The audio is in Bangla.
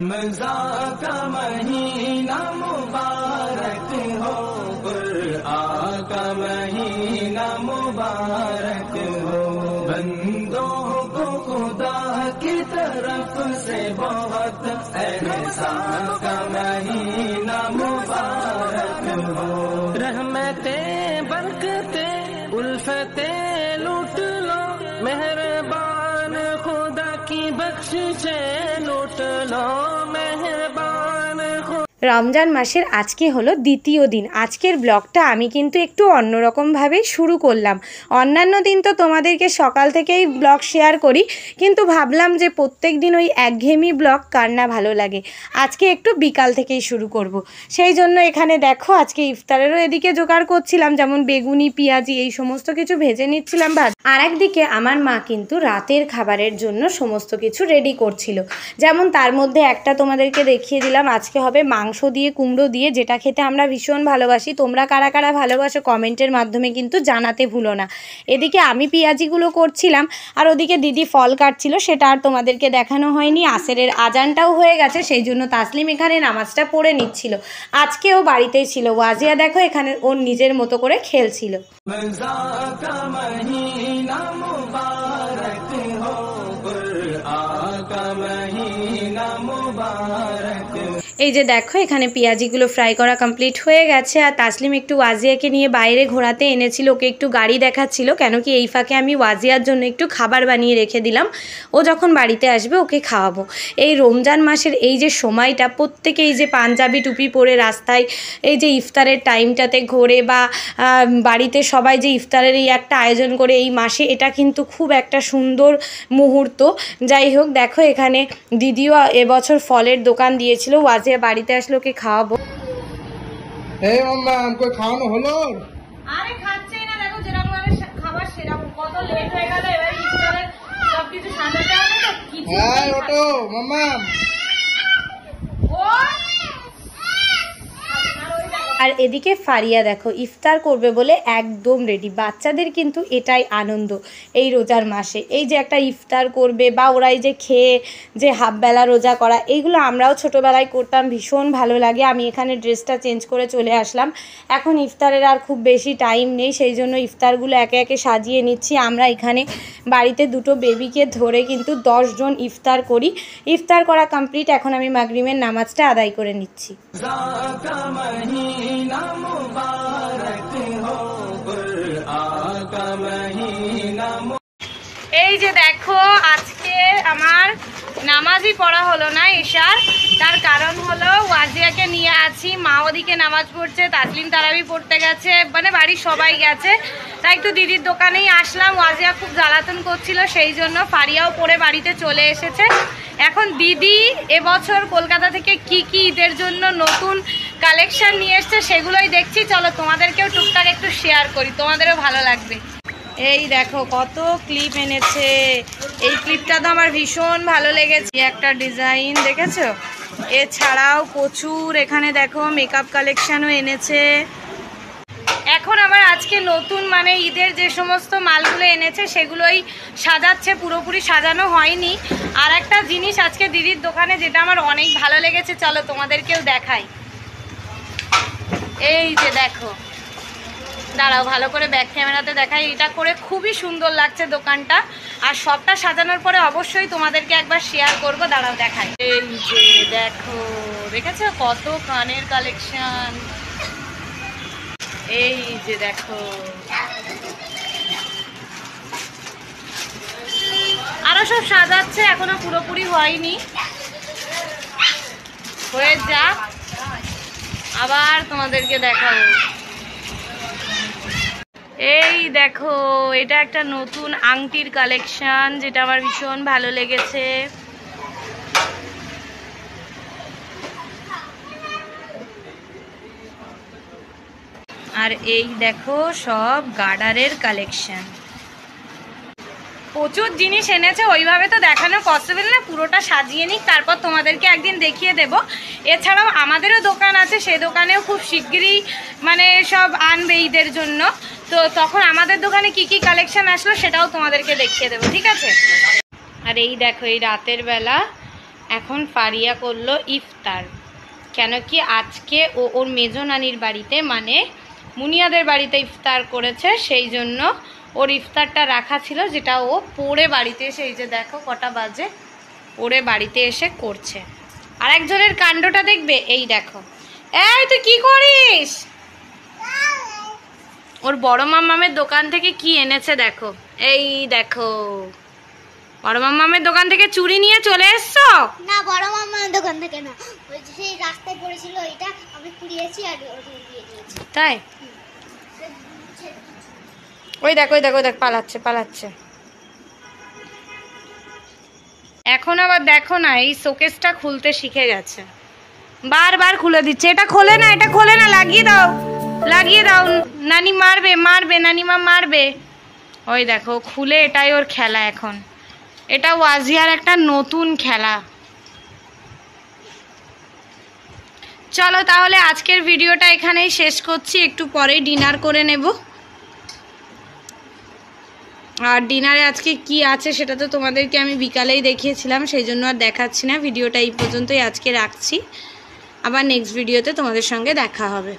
रमज़ान का महीना मुबारक हो, कुरआन का महीना मुबारक हो, बंदों को खुदा की तरफ से बहुत एहसान का महीना मुबारक हो। रहमतें बरकतें उल्फतें लूट लो, मेहरबान खुदा की बख्शिशें लूट लो, मेहरबान खुदा। রমজান মাসের আজকে হলো দ্বিতীয় দিন। আজকের ব্লগটা আমি কিন্তু একটু অন্যরকমভাবেই শুরু করলাম। অন্যান্য দিন তো তোমাদেরকে সকাল থেকেই ব্লগ শেয়ার করি, কিন্তু ভাবলাম যে প্রত্যেক দিন ওই একঘেয়েমি ব্লগ কার না ভালো লাগে, আজকে একটু বিকাল থেকেই শুরু করব। সেই জন্য এখানে দেখো আজকে ইফতারেরও এদিকে জোগাড় করছিলাম, যেমন বেগুনি পেঁয়াজি এই সমস্ত কিছু ভেজে নিচ্ছিলাম ভাত। আর একদিকে আমার মা কিন্তু রাতের খাবারের জন্য সমস্ত কিছু রেডি করছিল, যেমন তার মধ্যে একটা তোমাদেরকে দেখিয়ে দিলাম, আজকে হবে মাংস দিয়ে কুমড়ো দিয়ে, যেটা খেতে আমরা ভীষণ ভালোবাসি। তোমরা কারা কারা ভালোবাসো কমেন্টের মাধ্যমে কিন্তু জানাতে ভুলো না। এদিকে আমি পেঁয়াজিগুলো করছিলাম, আর ওদিকে দিদি ফল কাটছিল, সেটা আর তোমাদেরকে দেখানো হয়নি। আসরের আজানটাও হয়ে গেছে, সেই জন্য তাসলিম এখানে নামাজটা পড়ে নিচ্ছিল। আজকেও বাড়িতেই ছিল। ওয়াজিয়া দেখো এখানে ওর নিজের মতো করে খেলছিল। এই যে দেখো এখানে পেঁয়াজিগুলো ফ্রাই করা কমপ্লিট হয়ে গেছে। আর তাসলিম একটু ওয়াজিয়াকে নিয়ে বাইরে ঘোরাতে এনেছিল, ওকে একটু গাড়ি দেখাচ্ছিল, কেন কি এই ফাঁকে আমি ওয়াজিয়ার জন্য একটু খাবার বানিয়ে রেখে দিলাম, ও যখন বাড়িতে আসবে ওকে খাওয়াবো। এই রমজান মাসের এই যে সময়টা, প্রত্যেকে এই যে পাঞ্জাবি টুপি পরে রাস্তায় এই যে ইফতারের টাইমটাতে ঘোরে, বা বাড়িতে সবাই যে ইফতারের এই একটা আয়োজন করে এই মাসে, এটা কিন্তু খুব একটা সুন্দর মুহূর্ত। যাই হোক দেখো এখানে দিদিও এবছর ফলের দোকান দিয়েছিল, ওয়াজিয়া বাড়িতে আসলে ওকে খাওয়াবো। এই মাম্মা আমাকে খাওয়ানো হলো? আরে খাচ্ছেই না, দেখো যেরকম ভাবে খাবার সেরকম। কত লেট হয়ে গেল, এবার ইফতারের সবকিছু সাজাতে হবে তো কিছু। হ্যাঁ ওটো মাম্মা। আর এদিকে ফারিয়া দেখো ইফতার করবে বলে একদম রেডি। বাচ্চাদের কিন্তু এটাই আনন্দ এই রোজার মাসে, এই যে একটা ইফতার করবে, বা ওরাই যে খেয়ে যে হাফবেলা রোজা করা, এইগুলো আমরাও ছোটোবেলায় করতাম, ভীষণ ভালো লাগে। আমি এখানে ড্রেসটা চেঞ্জ করে চলে আসলাম। এখন ইফতারের আর খুব বেশি টাইম নেই, সেই জন্য ইফতারগুলো একে একে সাজিয়ে নিচ্ছি। আমরা এখানে বাড়িতে দুটো বেবিকে ধরে কিন্তু 10 জন ইফতার করি। ইফতার করা কমপ্লিট, এখন আমি মাগরিবের নামাজটা আদায় করে নিচ্ছি। এই যে দেখো আজকে আমার নামাজই পড়া হলো না এশার, তার কারণ হলো ওয়াজিয়াকে নিয়ে আছি, মা ওদিকে নামাজ পড়ছে, তাসলিম তারাবি পড়তে গেছে, মানে বাড়ির সবাই গেছে, তাই একটু দিদির দোকানেই আসলাম। ওয়াজিয়া খুব জ্বালাতন করছিল, সেই জন্য ফারিয়াও পড়ে বাড়িতে চলে এসেছে। এখন দিদি এবছর কলকাতা থেকে কি কি ঈদের জন্য নতুন কালেকশন নিয়ে এসছে সেগুলোই দেখছি। চলো তোমাদেরকেও টুকটাক একটু শেয়ার করি, তোমাদেরও ভালো লাগবে। এই দেখো কত ক্লিপ এনেছে, এই ক্লিপটা তো আমার ভীষণ ভালো লেগেছে, একটা ডিজাইন দেখেছো। এছাড়াও প্রচুর এখানে দেখো মেকআপ কালেকশনও এনেছে। এখন আবার আজকে নতুন মানে ঈদের যে সমস্ত মালগুলো এনেছে সেগুলোই সাজাচ্ছে, পুরোপুরি সাজানো হয়নি। আর একটা জিনিস আজকে দিদির দোকানে যেটা আমার অনেক ভালো লেগেছে, চলো তোমাদেরকেও দেখাই। এই যে দেখো, দাঁড়াও ভালো করে ব্যাক ক্যামেরাতে দেখাই, এটা করে খুবই সুন্দর লাগছে দোকানটা। আর সবটা সাজানোর পরে অবশ্যই তোমাদেরকে একবার শেয়ার করব, দাঁড়াও দেখাই। এই যে দেখো, দেখেছো কত কানের কালেকশন। এই যে দেখো, আরো সব সাজাচ্ছে, এখনো পুরোপুরি হয়নি, হয়ে যাক আবার তোমাদেরকে দেখাবো। এই দেখো, এটা একটা নতুন আংটির কালেকশন, যেটা আমার ভীষণ ভালো লেগেছে। আর এই দেখো সব গার্ডারের কালেকশন, প্রচুর জিনিস এনেছে, ওইভাবে তো দেখানো পসিবল না, পুরোটা সাজিয়ে নিক তারপর তোমাদেরকে একদিন দেখিয়ে দেব। এছাড়াও আমাদেরও দোকান আছে, সেই দোকানেও খুব শিগগিরই মানে সব আনবে ঈদের জন্য, তো তখন আমাদের দোকানে কি কি কালেকশন আসলো সেটাও তোমাদেরকে দেখিয়ে দেবো, ঠিক আছে। আর এই দেখো, এই রাতের বেলা এখন ফারিয়া করলো ইফতার, কেন কি আজকে ওর মেজো নানির বাড়িতে মানে মুনিয়াদের বাড়িতে ইফতার করেছে, সেই জন্য ওর ইফতারটা রাখা ছিল, যেটা ও পড়ে বাড়িতে এসে, এই যে দেখো কটা বাজে, পড়ে বাড়িতে এসে করছে। আর একজনের কাণ্ডটা দেখবে, এই দেখো, এই তুই কি করিস? ওর বড় মামামের দোকান থেকে কি এনেছে দেখো, এই দেখো, বড় মামামের দোকান থেকে চুড়ি নিয়ে চলে এসছো? না, বড় মামার দোকান থেকে না, ওই যে সেই রাস্তায় পড়েছিল, এটা আমি কুড়িয়েছি আর ওটা দিয়ে দিয়েছি। তাই? ওই দেখো, ওই দেখো, ওই দেখ পালাচ্ছে, পালাচ্ছে। এখন আবার দেখো না, এই শোকেসটা খুলতে শিখে গেছে, বারবার খুলে দিচ্ছে। এটা খোলে না, এটা খোলে না, লাগিয়ে দাও, লাগিয়ে দাও, নানি মারবে, মারবে, নানিমা মারবে। ওই দেখো খুলে, এটাই ওর খেলা এখন। এটা ওয়াজিয়ার একটা নতুন খেলা। চলো তাহলে আজকের ভিডিওটা এখানেই শেষ করছি, একটু পরেই ডিনার করে নেব। আর ডিনারে আজকে কি আছে সেটা তো তোমাদেরকে আমি বিকালেই দেখিয়েছিলাম, সেই জন্য আর দেখাচ্ছি না। ভিডিওটা এই পর্যন্তই আজকে রাখছি, আবার নেক্সট ভিডিওতে তোমাদের সঙ্গে দেখা হবে।